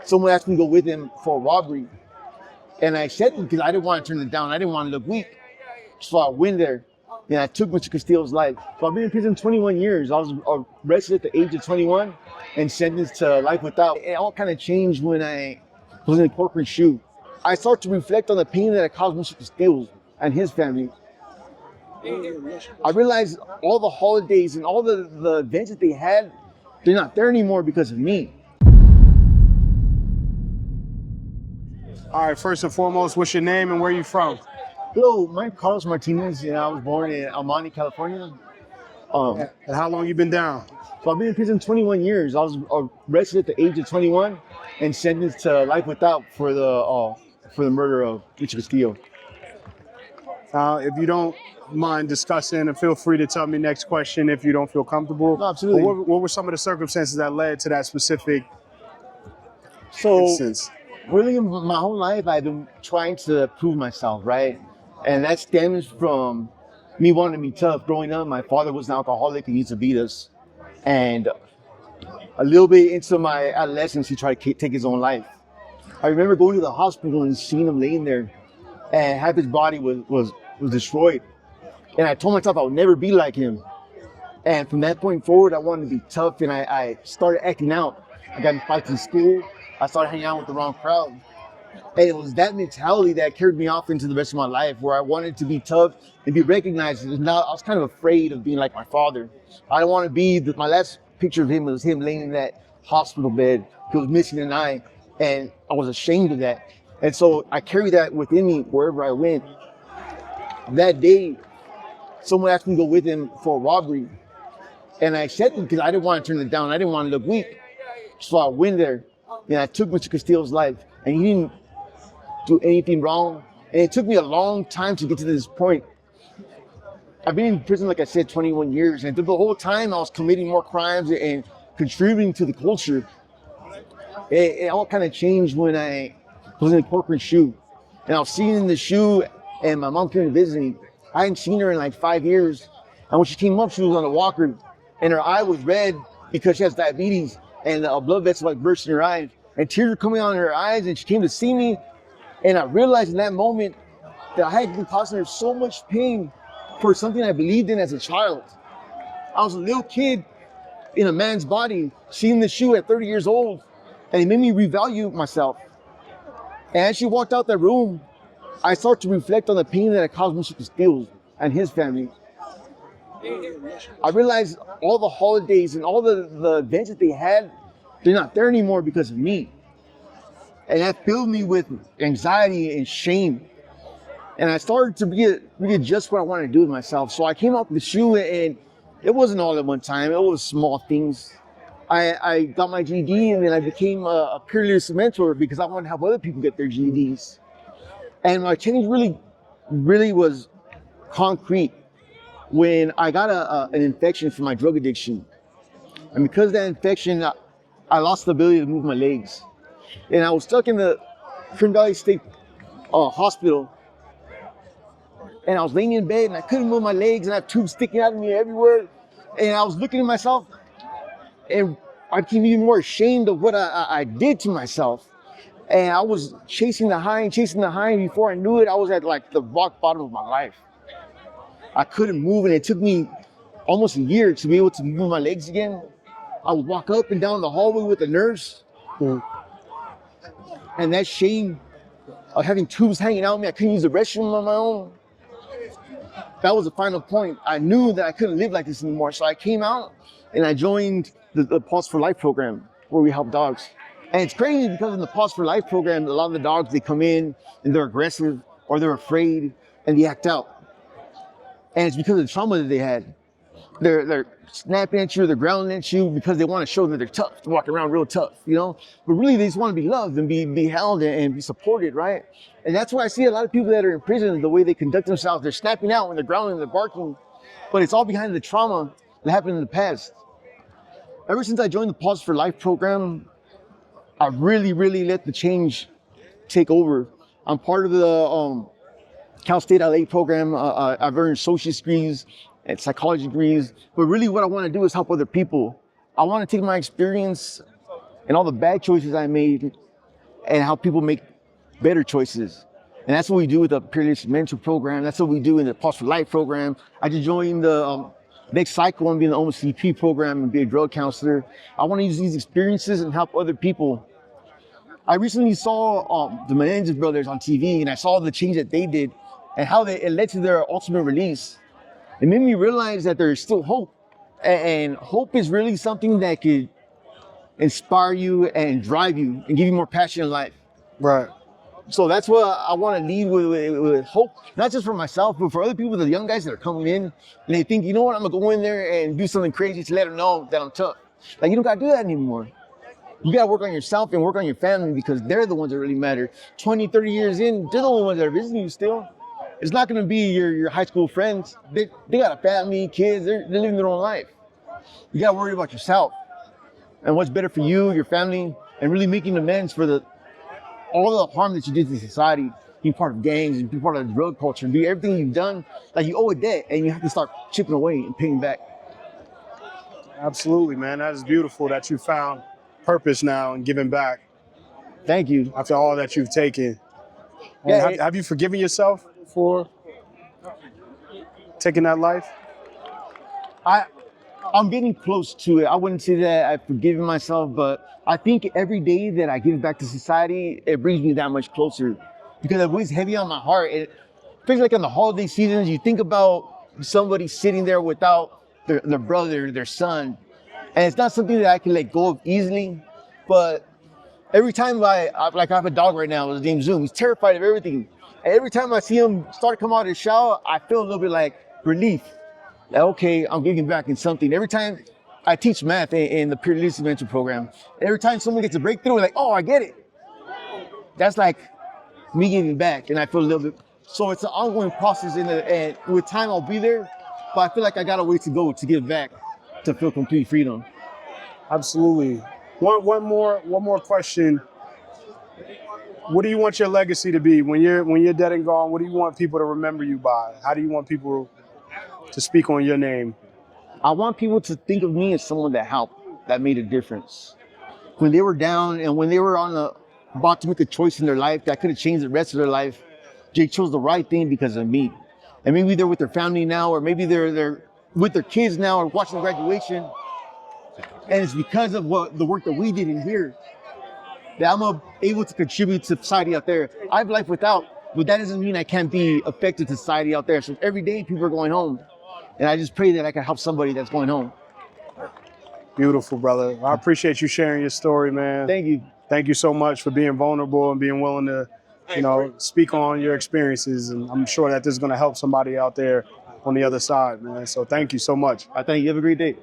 Someone asked me to go with him for a robbery, and I accepted because I didn't want to turn it down. I didn't want to look weak. So I went there, and I took Mr. Castillo's life. So I've been in prison 21 years. I was arrested at the age of 21 and sentenced to life without. It all kind of changed when I was in the corporate shoe. I started to reflect on the pain that I caused Mr. Castillo and his family. I realized all the holidays and all the events that they had, they're not there anymore because of me. All right, first and foremost, what's your name and where you from? Hello, my name is Carlos Martinez, and I was born in Almani, California. And how long you been down? So I've been in prison 21 years. I was arrested at the age of 21 and sentenced to life without for the murder of Mr. Castillo. If you don't mind discussing, and feel free to tell me next question if you don't feel comfortable. No, absolutely. But what were some of the circumstances that led to that specific instance? Really, my whole life, I've been trying to prove myself, right? And that stems from me wanting to be tough. Growing up, my father was an alcoholic and he used to beat us. And a little bit into my adolescence, he tried to take his own life. I remember going to the hospital and seeing him laying there, and half his body was destroyed. And I told myself I would never be like him. And from that point forward, I wanted to be tough, and I started acting out. I got in fights in school. I started hanging out with the wrong crowd. And it was that mentality that carried me off into the rest of my life, where I wanted to be tough and be recognized. Now I was kind of afraid of being like my father. I didn't want to be, my last picture of him was him laying in that hospital bed. He was missing an eye, and I was ashamed of that. And so I carried that within me wherever I went. That day, someone asked me to go with him for a robbery, and I accepted because I didn't want to turn it down. I didn't want to look weak. So I went there, and I took Mr. Castillo's life, and he didn't do anything wrong. And it took me a long time to get to this point. I've been in prison, like I said, 21 years, and the whole time I was committing more crimes and contributing to the culture. It all kind of changed when I was in the corporate shoe, and I was sitting in the shoe, and my mom came to visit me. I hadn't seen her in like 5 years, and when she came up, she was on a walker, and her eye was red because she has diabetes, and a blood vessel like burst in her eye, and tears were coming out of her eyes, and she came to see me, and I realized in that moment that I had been causing her so much pain for something I believed in as a child. I was a little kid in a man's body, seeing the shoe at 30 years old, and it made me revalue myself. And as she walked out that room, I started to reflect on the pain that I caused Mr. Castillo and his family. I realized all the holidays and all the events that they had, they're not there anymore because of me. And that filled me with anxiety and shame. And I started to readjust what I wanted to do with myself. So I came out with the shoe, and it wasn't all at one time. It was small things. I got my GED, and then I became a peer leadership mentor because I wanted to help other people get their GEDs. And my change really was concrete when I got an infection from my drug addiction. And because of that infection, I lost the ability to move my legs. And I was stuck in the Trin Valley State Hospital. And I was laying in bed, and I couldn't move my legs, and I have tubes sticking out of me everywhere. And I was looking at myself, and I became even more ashamed of what I did to myself. And I was chasing the high, and before I knew it, I was at like the rock bottom of my life. I couldn't move, and it took me almost a year to be able to move my legs again. I would walk up and down the hallway with the nurse. And that shame of having tubes hanging out of me, I couldn't use the restroom on my own. That was the final point. I knew that I couldn't live like this anymore. So I came out and I joined the Pause for Life program, where we help dogs. And it's crazy because in the Pause for Life program, a lot of the dogs, they come in and they're aggressive or they're afraid and they act out. And it's because of the trauma that they had. They're snapping at you, they're growling at you because they want to show that they're tough, to walk around real tough, you know? But really, they just want to be loved and be held and be supported, right? And that's why I see a lot of people that are in prison, the way they conduct themselves, they're snapping out when they're growling, they're barking, but it's all behind the trauma that happened in the past. Ever since I joined the Pause for Life program, I really let the change take over. I'm part of the Cal State LA program. I've earned associate's degrees and psychology degrees, but really what I want to do is help other people. I want to take my experience and all the bad choices I made and how people make better choices. And that's what we do with the Peerless Mentor program. That's what we do in the Pulse for Life program. I just joined the next cycle and be in the OMCP program and be a drug counselor. I want to use these experiences and help other people. I recently saw the Menendez brothers on TV, and I saw the change that they did and how it led to their ultimate release. It made me realize that there's still hope. And hope is really something that could inspire you and drive you and give you more passion in life. Right. So that's what I want to lead with hope, not just for myself, but for other people, the young guys that are coming in, and they think, you know what, I'm gonna go in there and do something crazy to let them know that I'm tough. Like, you don't gotta do that anymore. You gotta work on yourself and work on your family, because they're the ones that really matter. 20, 30 years in, they're the only ones that are visiting you still. It's not gonna be your high school friends. They got a family, kids, they're living their own life. You gotta worry about yourself and what's better for you, your family, and really making amends for all the harm that you did to society, being part of gangs and being part of the drug culture, and do everything you've done. Like, you owe a debt and you have to start chipping away and paying back. Absolutely, man. That is beautiful that you found purpose now and giving back Thank you. after all that you've taken. And Yeah, have you forgiven yourself for taking that life? I'm getting close to it. I wouldn't say that I've forgiven myself, but I think every day that I give back to society, it brings me that much closer, because it weighs heavy on my heart. It feels like on the holiday seasons, you think about somebody sitting there without their brother, their son, and it's not something that I can let go of easily. But every time I have a dog right now, his name's Zoom. He's terrified of everything. And every time I see him start to come out of the shower, I feel a little bit like relief. Like, okay, I'm giving back in something. Every time I teach math in the Peerless Mentor program, every time someone gets a breakthrough, like, oh, I get it. That's like me giving back, and I feel a little bit. So it's an ongoing process, and with time I'll be there. But I feel like I got a way to go to give back, to feel complete freedom. Absolutely. One more question. What do you want your legacy to be when you're dead and gone? What do you want people to remember you by? How do you want people to speak on your name? I want people to think of me as someone that helped, that made a difference. When they were down and when they were about to make a choice in their life that could have changed the rest of their life, they chose the right thing because of me. And maybe they're with their family now, or maybe they're with their kids now, or watching graduation. And it's because of the work that we did in here that I'm able to contribute to society out there. I have life without, but that doesn't mean I can't be effective to society out there. So every day people are going home, and I just pray that I can help somebody that's going home. Beautiful, brother. I appreciate you sharing your story, man. Thank you. Thank you so much for being vulnerable and being willing to, speak on your experiences. And I'm sure that this is going to help somebody out there on the other side, man. So thank you so much. I thank you. Have a great day.